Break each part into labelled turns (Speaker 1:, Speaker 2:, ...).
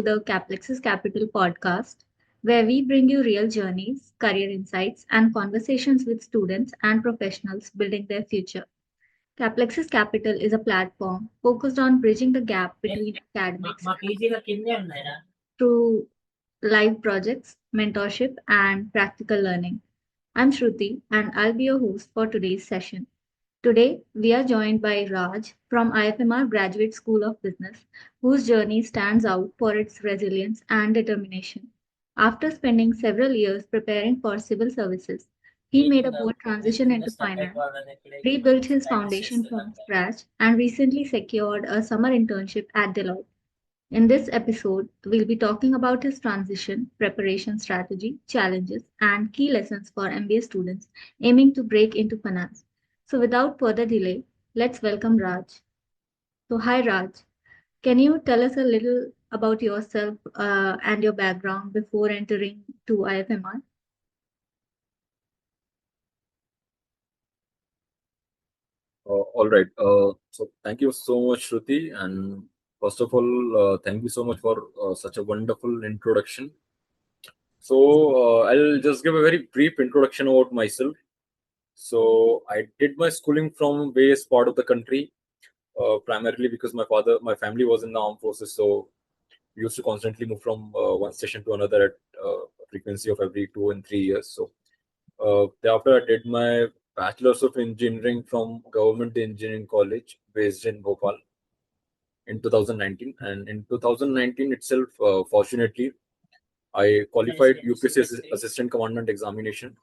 Speaker 1: to the Caplexus Capital podcast, where we bring you real journeys, career insights, and conversations with students and professionals building their future. Caplexus Capital is a platform focused on bridging the gap between academics through live projects, mentorship, and practical learning. I'm Shruti, and I'll be your host for today's session. Today, we are joined by Raj from IFMR Graduate School of Business, whose journey stands out for its resilience and determination. After spending several years preparing for civil services, he made a bold transition into finance, rebuilt his foundation from scratch, and recently secured a summer internship at Deloitte. In this episode, we'll be talking about his transition, preparation strategy, challenges, and key lessons for MBA students aiming to break into finance. So, without further delay, let's welcome Raj. So, hi Raj, can you tell us a little about yourself and your background before entering to IFMR?
Speaker 2: All right. So thank you so much, Shruti. And first of all, thank you so much for such a wonderful introduction. So I'll just give a very brief introduction about myself. So I did my schooling from various part of the country, primarily because my family was in the armed forces. So we used to constantly move from one station to another at a frequency of every 2 and 3 years. So thereafter, I did my Bachelor's of Engineering from Government Engineering College based in Bhopal in 2019. And in 2019 itself, fortunately, I qualified UPSC Assistant Commandant examination.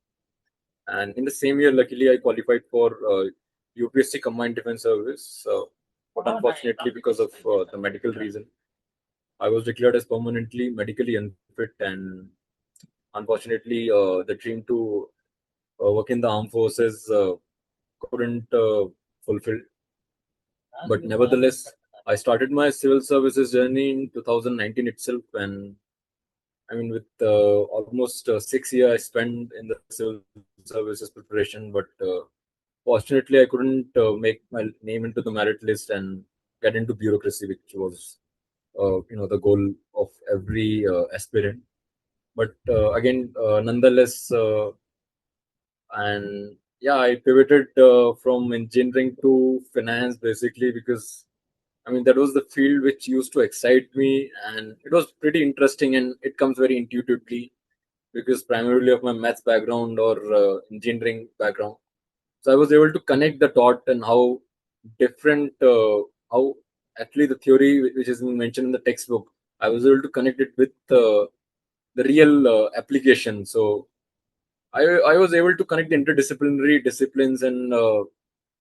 Speaker 2: And in the same year, luckily, I qualified for UPSC Combined Defense Service. But unfortunately, because of the medical reason, I was declared as permanently medically unfit. And unfortunately, the dream to work in the armed forces couldn't fulfill. But nevertheless, I started my civil services journey in 2019 itself, and I mean, with almost 6 years I spent in the civil services preparation, but fortunately, I couldn't make my name into the merit list and get into bureaucracy, which was, the goal of every aspirant. But again, nonetheless, and yeah, I pivoted from engineering to finance basically because I mean that was the field which used to excite me, and it was pretty interesting, and it comes very intuitively because primarily of my maths background or engineering background. So I was able to connect the dot and how different how actually the theory which is mentioned in the textbook, I was able to connect it with the real application. So I was able to connect the interdisciplinary disciplines, and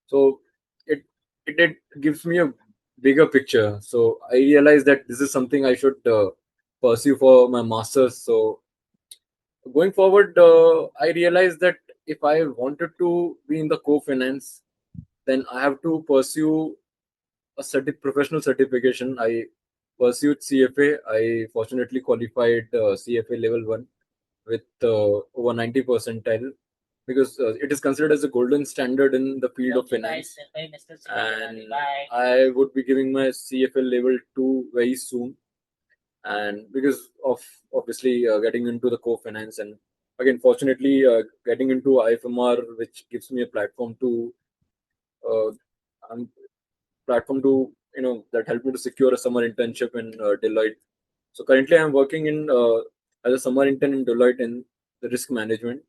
Speaker 2: so it it gives me a bigger picture. So I realized that this is something I should pursue for my masters. So going forward, I realized that if I wanted to be in the co-finance, then I have to pursue a professional certification. I pursued CFA. I fortunately qualified CFA level 1 with over 90 percentile because it is considered as a golden standard in the field of finance. And I would be giving my CFA level 2 very soon. And because of obviously getting into the co-finance, and again, fortunately, getting into IFMR, which gives me a uh, um, platform to that helped me to secure a summer internship in Deloitte. So currently, I'm working in as a summer intern in Deloitte in the risk management.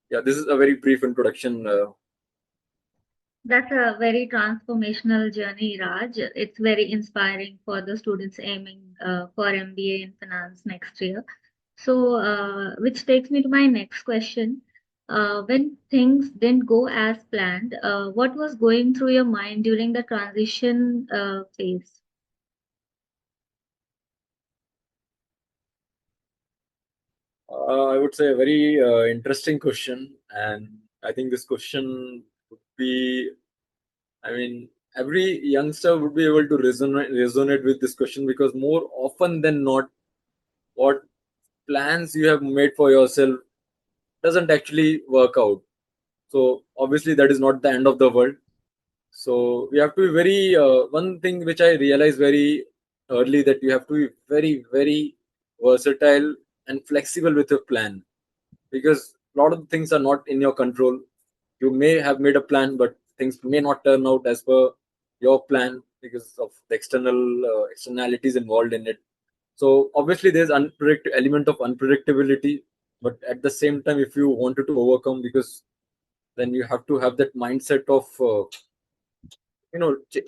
Speaker 2: Yeah, this is a very brief introduction.
Speaker 1: That's a very transformational journey, Raj. It's very inspiring for the students aiming for MBA in finance next year. So, which takes me to my next question. When things didn't go as planned, what was going through your mind during the transition phase?
Speaker 2: I would say a very interesting question, and I think this question would be. I mean, every youngster would be able to resonate with this question because more often than not, what plans you have made for yourself doesn't actually work out. So obviously, that is not the end of the world. So we have to be very one thing which I realize very early that you have to be very, very versatile and flexible with your plan, because a lot of things are not in your control. You may have made a plan, but things may not turn out as per your plan because of the externalities involved in it. So obviously, there's element of unpredictability, but at the same time, if you wanted to overcome, because then you have to have that mindset of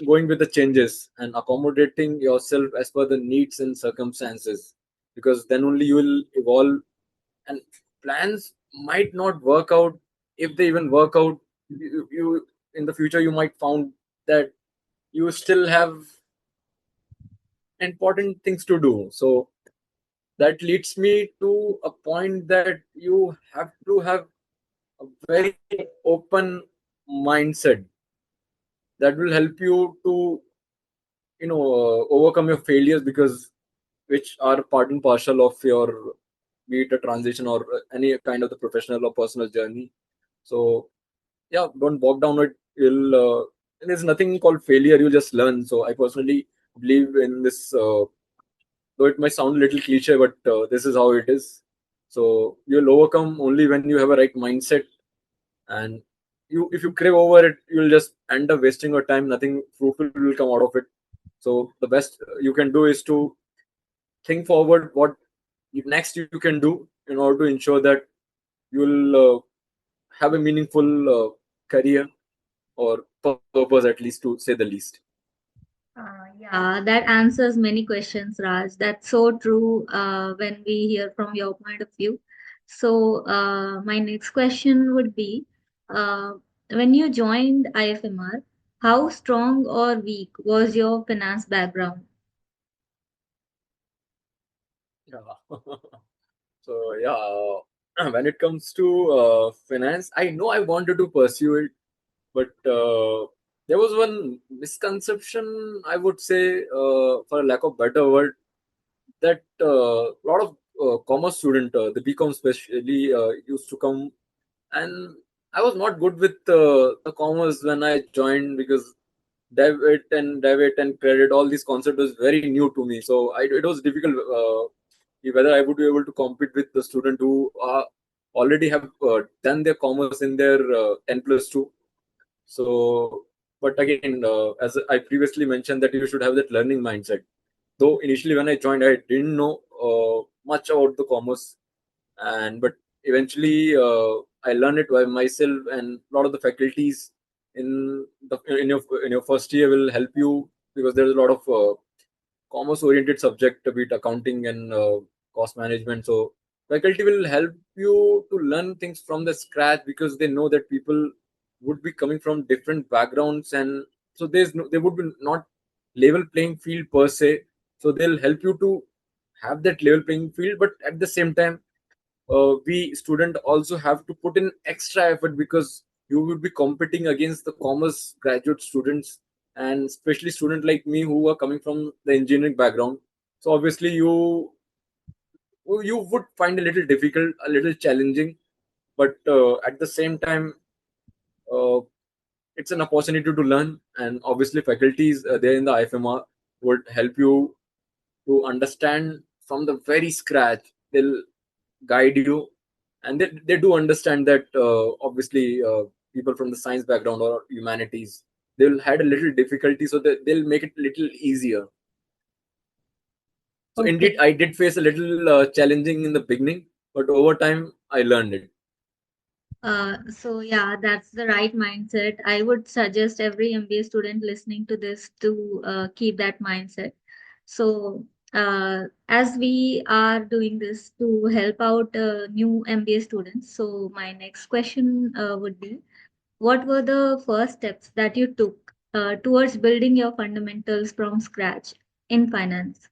Speaker 2: going with the changes and accommodating yourself as per the needs and circumstances, because then only you will evolve. And plans might not work out. If they even work out, you in the future you might found that you still have important things to do. So that leads me to a point that you have to have a very open mindset that will help you to overcome your failures, because which are part and parcel of your, be it a transition or any kind of the professional or personal journey. So yeah, don't bog down it. You'll there's nothing called failure, you just learn. So I personally believe in this, though it might sound a little cliche, but this is how it is. So you'll overcome only when you have a right mindset. And if you crave over it, you'll just end up wasting your time. Nothing fruitful will come out of it. So the best you can do is to think forward what next you can do in order to ensure that you'll have a meaningful career or purpose, at least, to say the least.
Speaker 1: Yeah, that answers many questions, Raj. That's so true when we hear from your point of view. So, my next question would be uh, when you joined IFMR, how strong or weak was your finance background?
Speaker 2: Yeah. So yeah, when it comes to finance, I know I wanted to pursue it, but there was one misconception, I would say, for a lack of better word, that a lot of commerce student, the BCom especially, used to come, and I was not good with the commerce when I joined, because debit and credit, all these concepts was very new to me. So it was difficult whether I would be able to compete with the student who already have done their commerce in their 10 plus 2. So, but again, as I previously mentioned, that you should have that learning mindset. Though initially when I joined, I didn't know much about the commerce, and but eventually I learned it by myself, and a lot of the faculties in your first year will help you, because there's a lot of commerce oriented subject, be it accounting and cost management. So faculty will help you to learn things from the scratch, because they know that people would be coming from different backgrounds, and so there would be not level playing field per se. So they'll help you to have that level playing field, but at the same time, we student also have to put in extra effort, because you will be competing against the commerce graduate students, and especially student like me who are coming from the engineering background. So obviously you would find a little difficult, a little challenging, but at the same time, uh, it's an opportunity to learn. And obviously faculties there in the IFMR would help you to understand from the very scratch. They'll guide you, and they do understand that obviously people from the science background or humanities, they'll had a little difficulty, so they'll make it a little easier. So indeed,
Speaker 1: Okay.
Speaker 2: I did face a little challenging in the beginning, but over time I learned it.
Speaker 1: So yeah, that's the right mindset. I would suggest every MBA student listening to this to keep that mindset. So as we are doing this to help out new MBA students, so my next question would be, what were the first steps that you took towards building your fundamentals from scratch in finance?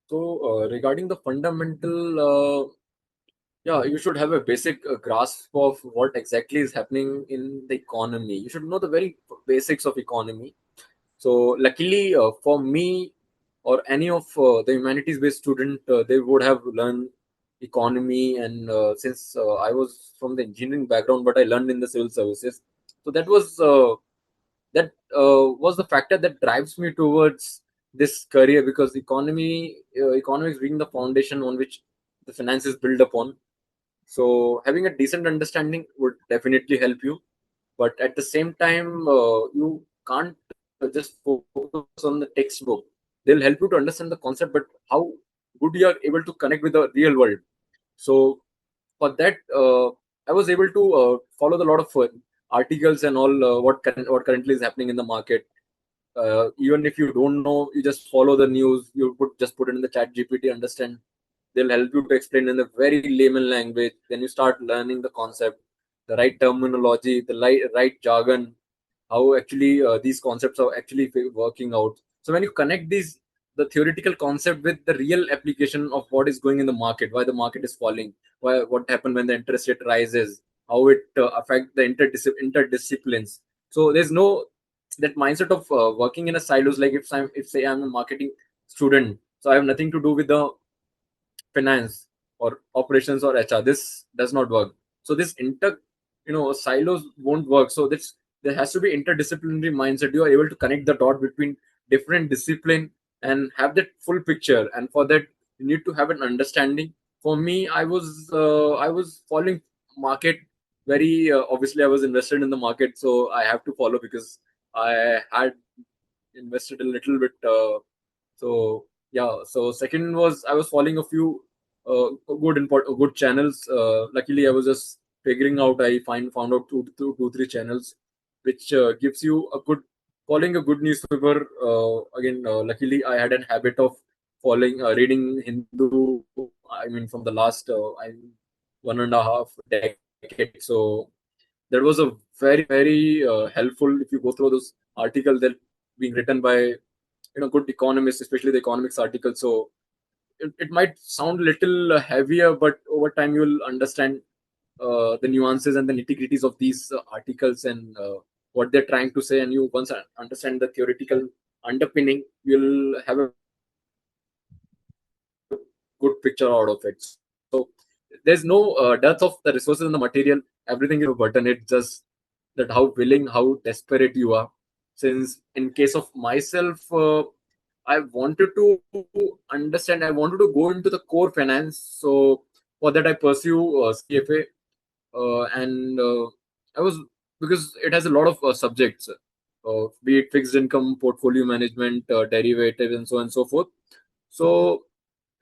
Speaker 2: So regarding the fundamental, yeah, you should have a basic grasp of what exactly is happening in the economy. You should know the very basics of economy. So luckily for me, or any of the humanities based student, they would have learned economy. And since I was from the engineering background, but I learned in the civil services, so that was that was the factor that drives me towards this career, because economics being the foundation on which the finance is built upon. So having a decent understanding would definitely help you, but at the same time, you can't just focus on the textbook. They'll help you to understand the concept, but how good you are able to connect with the real world. So for that, I was able to follow the lot of articles and all, what currently is happening in the market. Even if you don't know, you just follow the news. You just put it in the chat GPT, understand. They'll help you to explain in a very layman language. Then you start learning the concept, the right terminology, the right jargon, how actually these concepts are actually working out. So when you connect the theoretical concept with the real application of what is going in the market, why the market is falling, what happened when the interest rate rises, how it affect the interdisciplines. So there's no that mindset of working in a silos. Like if say I'm a marketing student, so I have nothing to do with the finance or operations or HR. This does not work. So this silos won't work. So this there has to be interdisciplinary mindset. You are able to connect the dot between different discipline and have that full picture. And for that, you need to have an understanding. For me, I was following market very obviously. I was invested in the market, so I have to follow because I had invested a little bit. So yeah. So second was I was following a few good channels. Luckily, I was just figuring out. I found out two, three channels, which gives you a good following a good newspaper. Again, luckily, I had a habit of following reading Hindu. I mean, from the last 1.5 decades. So that was a very helpful. If you go through those articles that being written by good economists, especially the economics article. So it might sound a little heavier, but over time you will understand the nuances and the nitty gritties of these articles and what they're trying to say. And you once understand the theoretical underpinning, you'll have a good picture out of it. So there's no dearth of the resources and the material. Everything is available in a push of a button. It's just that how willing, how desperate you are. Since in case of myself, I wanted to understand. I wanted to go into the core finance. So for that, I pursue CFA, and I was because it has a lot of subjects, be it fixed income, portfolio management, derivatives, and so on and so forth. So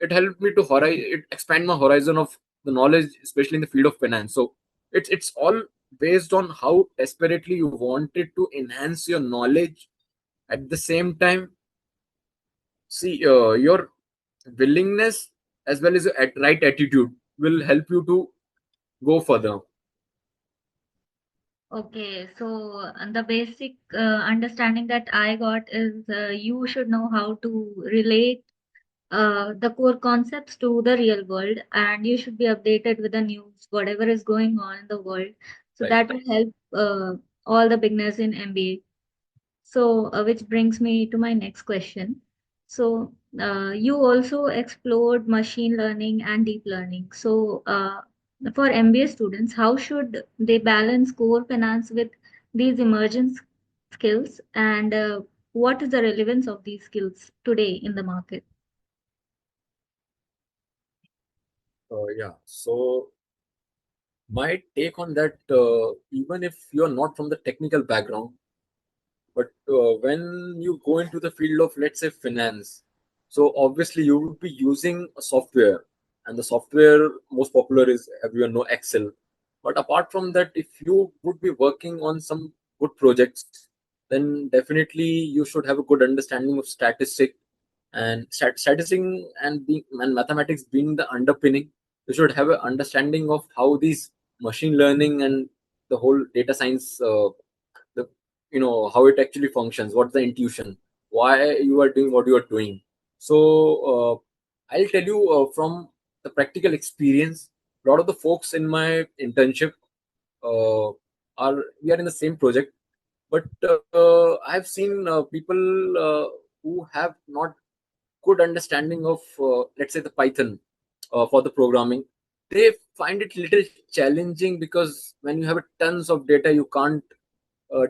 Speaker 2: it helped me to expand my horizon of the knowledge, especially in the field of finance. So it's all based on how desperately you wanted to enhance your knowledge. At the same time, see your willingness as well as your right attitude will help you to go further.
Speaker 1: Okay, so the basic understanding that I got is you should know how to relate the core concepts to the real world, and you should be updated with the news, whatever is going on in the world. So
Speaker 2: Right.
Speaker 1: that will help all the beginners in MBA. So, which brings me to my next question. So, you also explored machine learning and deep learning. So, for MBA students, how should they balance core finance with these emergent skills, and what is the relevance of these skills today in the market?
Speaker 2: Yeah. So my take on that, even if you're not from the technical background, but when you go into the field of, let's say, finance, so obviously you would be using a software, and the software most popular is, everyone know, Excel. But apart from that, if you would be working on some good projects, then definitely you should have a good understanding of statistics and statistics and mathematics being the underpinning. You should have an understanding of how these machine learning and the whole data science, the how it actually functions, what's the intuition, why you are doing what you are doing. So I'll tell you from the practical experience. A lot of the folks in my internship uh, are we are in the same project, but I've seen people who have not good understanding of, let's say, the Python for the programming. They find it little challenging because when you have tons of data, you can't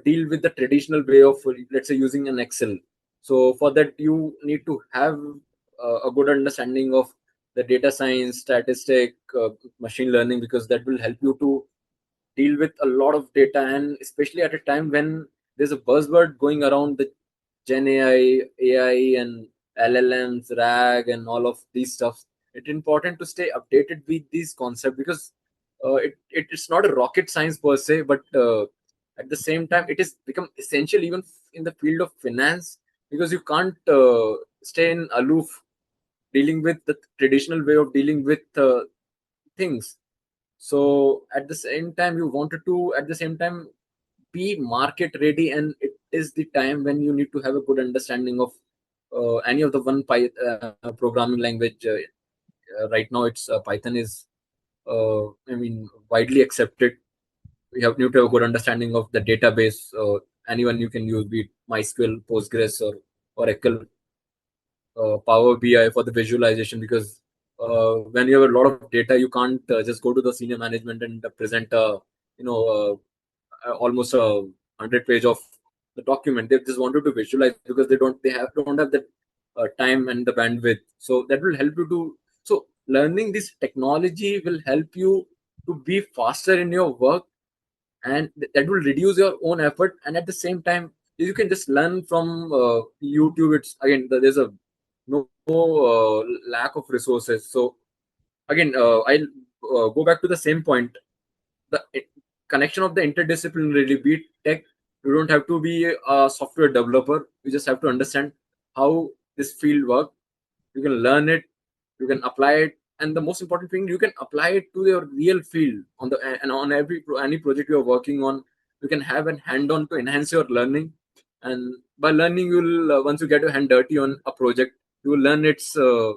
Speaker 2: deal with the traditional way of, let's say, using an Excel. So for that, you need to have a good understanding of the data science, statistic, machine learning, because that will help you to deal with a lot of data. And especially at a time when there's a buzzword going around, the Gen AI and LLMs, RAG, and all of these stuff. It's important to stay updated with these concepts, because it's not a rocket science per se, but at the same time, it has become essential even in the field of finance, because you can't stay in aloof dealing with the traditional way of dealing with things. So at the same time, you wanted to at the same time be market ready, and it is the time when you need to have a good understanding of any of the programming language. Right now, it's Python is widely accepted. We have need to have a good understanding of the database. Anyone you can use, be it MySQL, Postgres, or Oracle, Power BI for the visualization, because when you have a lot of data, you can't just go to the senior management and present you know almost 100 page of the document. They just wanted to visualize, because don't have the time and the bandwidth. So that will help you to, so learning this technology will help you to be faster in your work, and that will reduce your own effort. And at the same time, you can just learn from YouTube. It's again, there's a no lack of resources. So again, I'll go back to the same point, the connection of the interdisciplinary, be it tech. You don't have to be a software developer. You just have to understand how this field works. You can learn it, you can apply it, and the most important thing, you can apply it to your real field on the and on any project you are working on. You can have a hand on to enhance your learning. And by learning, you'll once you get your hand dirty on a project, you will learn its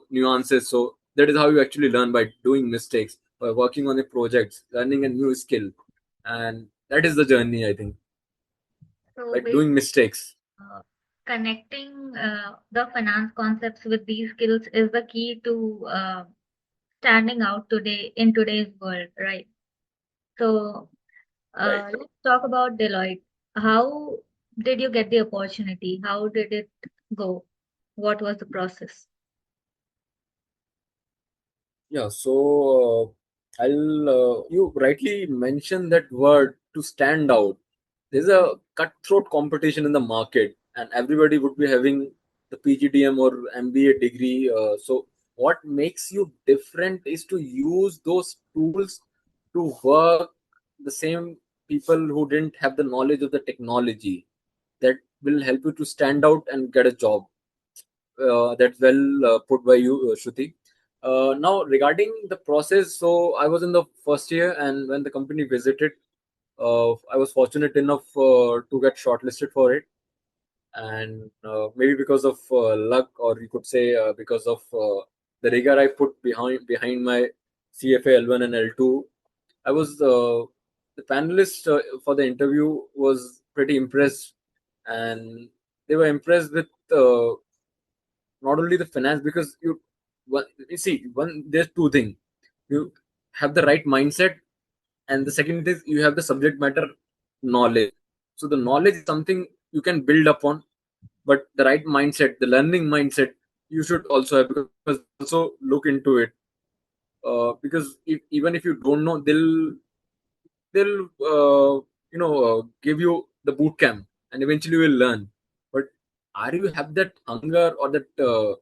Speaker 2: nuances. So that is how you actually learn, by doing mistakes, by working on a project, learning a new skill. And that is the journey, I think,
Speaker 1: So
Speaker 2: by doing mistakes.
Speaker 1: uh, connecting the finance concepts with these skills is the key to standing out today in today's world, right? So
Speaker 2: Right.
Speaker 1: let's talk about Deloitte. How did you get the opportunity? How did it go? What was the process?
Speaker 2: Yeah, so I'll you rightly mentioned that word, to stand out. There's a cutthroat competition in the market, and everybody would be having the PGDM or MBA degree. So what makes you different is to use those tools to work the same people who didn't have the knowledge of the technology. That will help you to stand out and get a job. That's well put by you, Shruti. Now, regarding the process, so I was in the first year, and when the company visited, I was fortunate enough to get shortlisted for it. And maybe because of luck, or you could say because of the rigor I put behind my CFA L1 and L2, I was the panelist for the interview was pretty impressed, and they were impressed with not only the finance, because you see, one there's two things. You have the right mindset, and the second is you have the subject matter knowledge. So the knowledge is something you can build upon, but the right mindset, the learning mindset, you should also have, because also look into it. Because even if you don't know, they'll give you the boot camp, and eventually you will learn. But are you have that hunger or that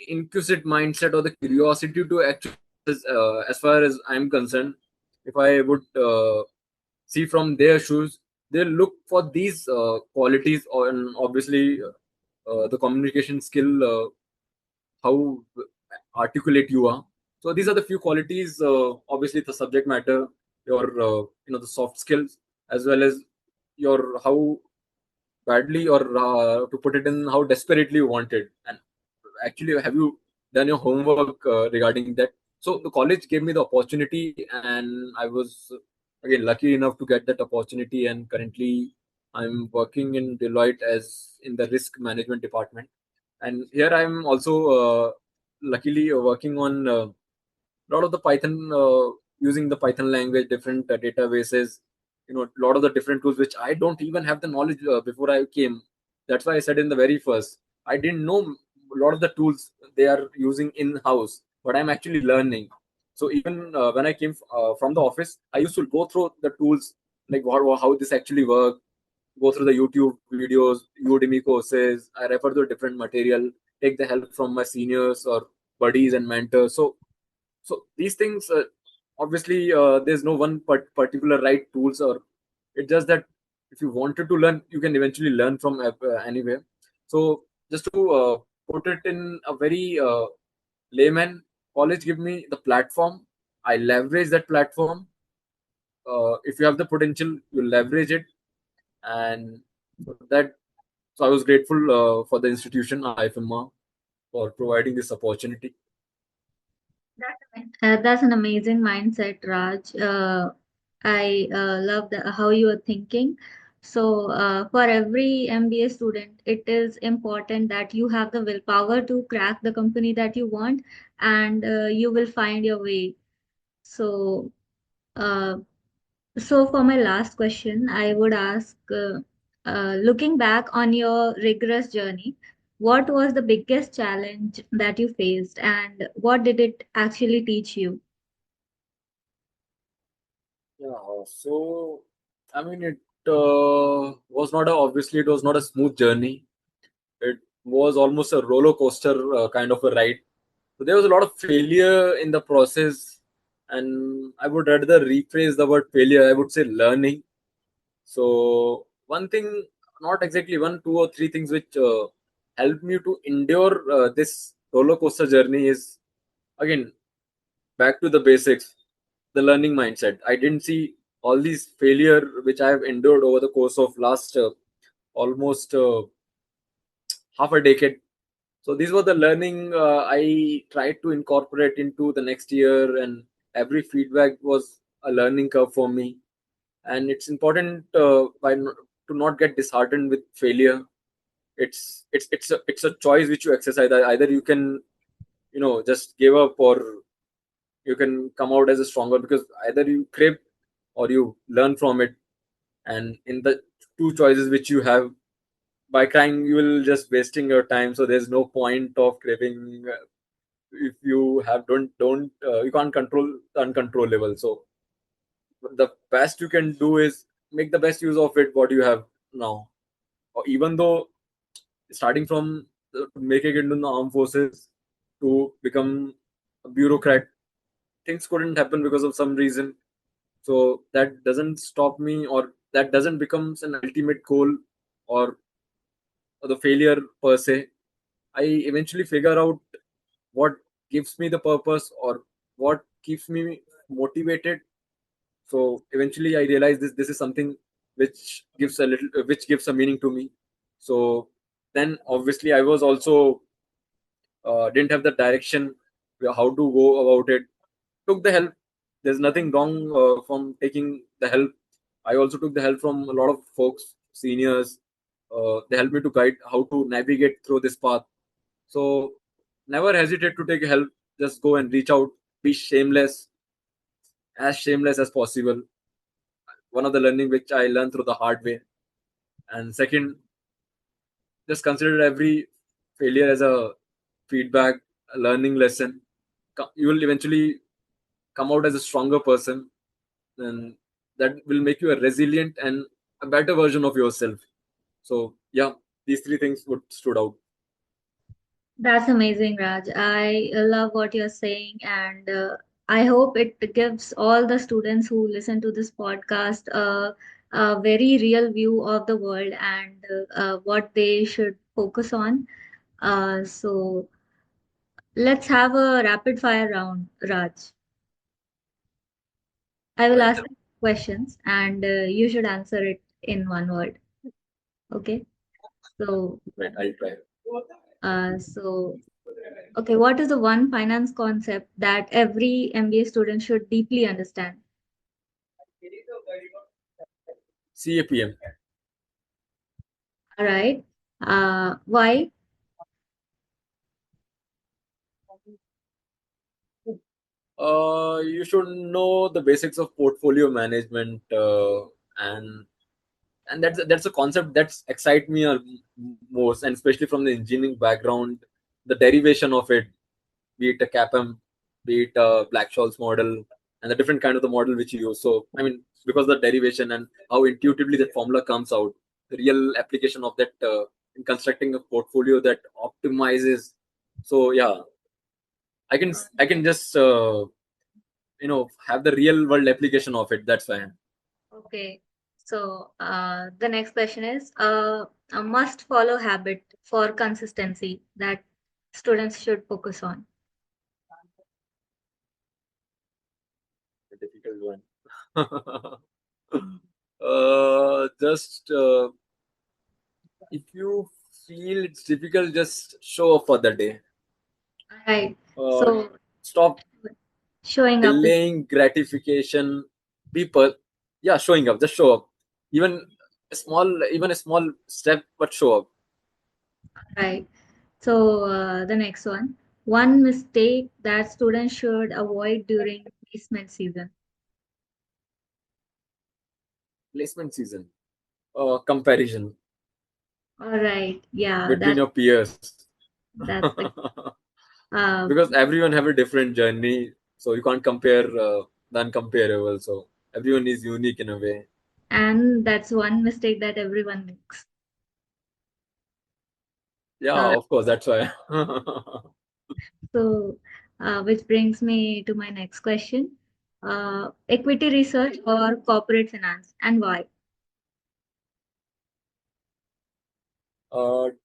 Speaker 2: inquisitive mindset, or the curiosity to actually, as far as I'm concerned, if I would see from their shoes, they look for these qualities, and obviously the communication skill, how articulate you are. So these are the few qualities. Obviously, the subject matter, your the soft skills, as well as your how badly, or to put it in, how desperately you want it. And actually, have you done your homework regarding that? So the college gave me the opportunity, and I was again lucky enough to get that opportunity. And currently, I'm working in Deloitte as in the risk management department. And here I'm also luckily working on a lot of the Python, using the Python language, different databases. a lot of the different tools which I don't even have the knowledge before I came. That's why I said in the very first, I didn't know a lot of the tools they are using in house, but I'm actually learning. So even when I came from the office, I used to go through the tools, like how this actually work, go through the YouTube videos, Udemy courses. I refer to different material, take the help from my seniors or buddies and mentors. So these things, obviously, there's no one particular right tools, or it's just that if you wanted to learn, you can eventually learn from anywhere. So just to put it in a very layman, college give me the platform. I leverage that platform. If you have the potential, you leverage it, and that. So I was grateful for the institution IFMR for providing this opportunity.
Speaker 1: That's an amazing mindset, Raj. I love how you are thinking. So, for every MBA student, it is important that you have the willpower to crack the company that you want, and you will find your way. So, uh, so for my last question, I would ask, looking back on your rigorous journey, what was the biggest challenge that you faced, and what did it actually teach you?
Speaker 2: Yeah, so I mean, it was not obviously it was not a smooth journey. It was almost a roller coaster kind of a ride. So there was a lot of failure in the process, and I would rather rephrase the word failure. I would say learning. So one thing, not exactly one, two or three things which helped me to endure this roller coaster journey is, again, back to the basics, the learning mindset. I didn't see all these failure which I have endured over the course of last almost half a decade. So these were the learning I tried to incorporate into the next year, and every feedback was a learning curve for me. And it's important to not get disheartened with failure. It's a choice which you exercise. Either you can just give up, or you can come out as a stronger, because either you crib or you learn from it. And in the two choices which you have, by crying you will just wasting your time, so there's no point of craving if you have don't you can't control the uncontrollable. So the best you can do is make the best use of it what you have now. Or even though starting from making it into the armed forces to become a bureaucrat, things couldn't happen because of some reason. So that doesn't stop me, or that doesn't becomes an ultimate goal, or, or the failure per se. I eventually figure out what gives me the purpose, or what keeps me motivated. So eventually I realize this is something which gives a meaning to me. So then obviously I was also didn't have the direction how to go about it. Took the help. There's nothing wrong from taking the help. I also took the help from a lot of folks, seniors. They helped me to guide how to navigate through this path. So never hesitate to take help. Just go and reach out. Be shameless, as shameless as possible. One of the learning which I learned through the hard way. And second, just consider every failure as a feedback, a learning lesson. You will eventually come out as a stronger person, and that will make you a resilient and a better version of yourself. So yeah, these three things would stood out.
Speaker 1: That's amazing, Raj. I love what you're saying, and I hope it gives all the students who listen to this podcast a very real view of the world and what they should focus on. So let's have a rapid fire round, Raj. I will
Speaker 2: Right,
Speaker 1: ask questions, and you should answer it in one word. Okay. So,
Speaker 2: right, I'll try.
Speaker 1: so okay, what is the one finance concept that every MBA student should deeply understand?
Speaker 2: CAPM.
Speaker 1: All right. Why?
Speaker 2: You should know the basics of portfolio management. and that's a concept that's excite me most, and especially from the engineering background, the derivation of it, be it a CAPM, be it a Black-Scholes model, and the different kind of the model which you use. So, I mean, because the derivation and how intuitively that formula comes out, the real application of that in constructing a portfolio that optimizes. So, yeah, I can just have the real world application of it. That's why.
Speaker 1: Okay. So the next question is a must follow habit for consistency that students should focus on.
Speaker 2: A difficult one. Just if you feel it's difficult, just show up for the day.
Speaker 1: Right.
Speaker 2: Uh,
Speaker 1: So
Speaker 2: Stop
Speaker 1: showing up is
Speaker 2: delaying gratification. People, yeah, showing up. Just show up. Even even a small step, but show up.
Speaker 1: right. So the next one mistake that students should avoid during placement season.
Speaker 2: Placement season. Comparison
Speaker 1: All right. Yeah,
Speaker 2: between your peers.
Speaker 1: that's the uh,
Speaker 2: Because everyone have a different journey, so you can't compare the uncomparable. So everyone is unique in a way.
Speaker 1: and that's one mistake that everyone makes.
Speaker 2: Yeah,
Speaker 1: Uh,
Speaker 2: of course, that's why.
Speaker 1: so which brings me to my next question. Equity research or corporate finance and why?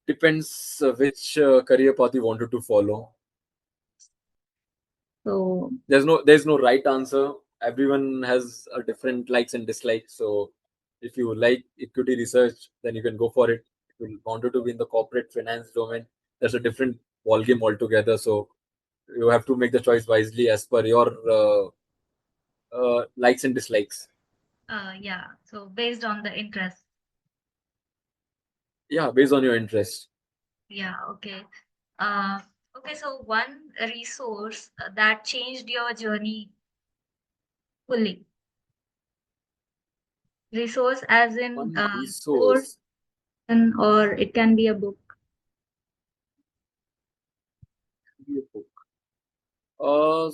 Speaker 2: Depends which career path you wanted to follow.
Speaker 1: So
Speaker 2: There's no right answer. Everyone has a different likes and dislikes. So if you like equity research, then you can go for it. If you wanted to be in the corporate finance domain, there's a different ball game altogether. So you have to make the choice wisely as per your likes and dislikes.
Speaker 1: yeah, so based on the interest.
Speaker 2: Yeah, based on your interest.
Speaker 1: Yeah, okay. Uh, okay, so one resource that changed your journey fully. Resource as in
Speaker 2: One
Speaker 1: course,
Speaker 2: resource.
Speaker 1: or it can be a book.
Speaker 2: Be a book. Uh,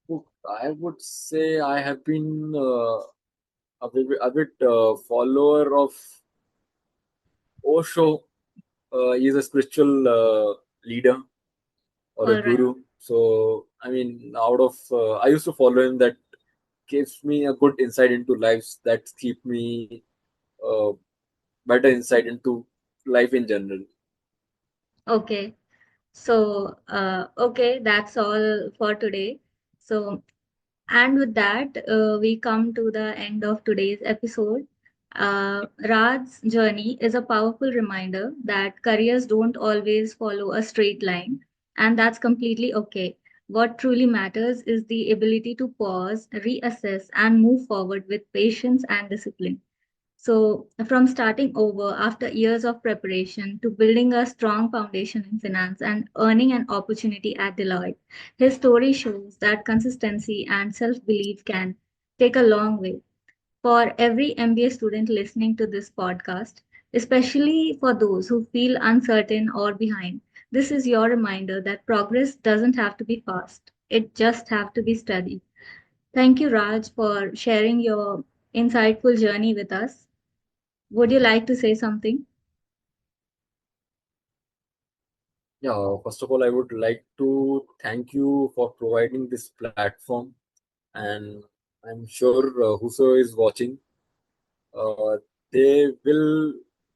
Speaker 2: Book. I would say I have been a bit follower of Osho. He's a spiritual leader or a
Speaker 1: All right.
Speaker 2: guru. So I mean, out of I used to follow him. That gives me a good insight into lives. That keep me uh, better insight into life in general.
Speaker 1: Okay. So, okay, that's all for today. So, and with that, we come to the end of today's episode. Raj's journey is a powerful reminder that careers don't always follow a straight line, and that's completely okay. What truly matters is the ability to pause, reassess, and move forward with patience and discipline. So, from starting over after years of preparation to building a strong foundation in finance and earning an opportunity at Deloitte, his story shows that consistency and self belief can take a long way. For every MBA student listening to this podcast, especially for those who feel uncertain or behind, this is your reminder that progress doesn't have to be fast, it just have to be steady. Thank you, Raj, for sharing your insightful journey with us. Would you like to say something?
Speaker 2: Yeah, first of all, I would like to thank you for providing this platform, and I'm sure whoso is watching, uh, they will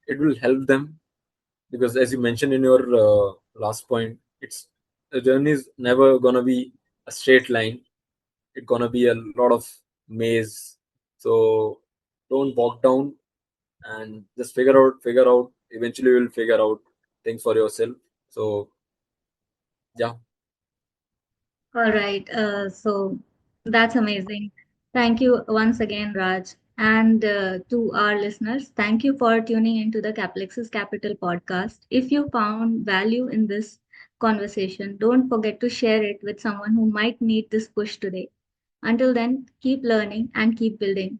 Speaker 2: it will help them, because as you mentioned in your last point, it's the journey is never gonna be a straight line. It's gonna be a lot of maze. So don't walk down and just figure out. Eventually, you will figure out things for yourself. So yeah,
Speaker 1: All right. So that's amazing. Thank you once again, Raj. And to our listeners, thank you for tuning into the Caplexus Capital podcast. If you found value in this conversation, don't forget to share it with someone who might need this push today. Until then, keep learning and keep building.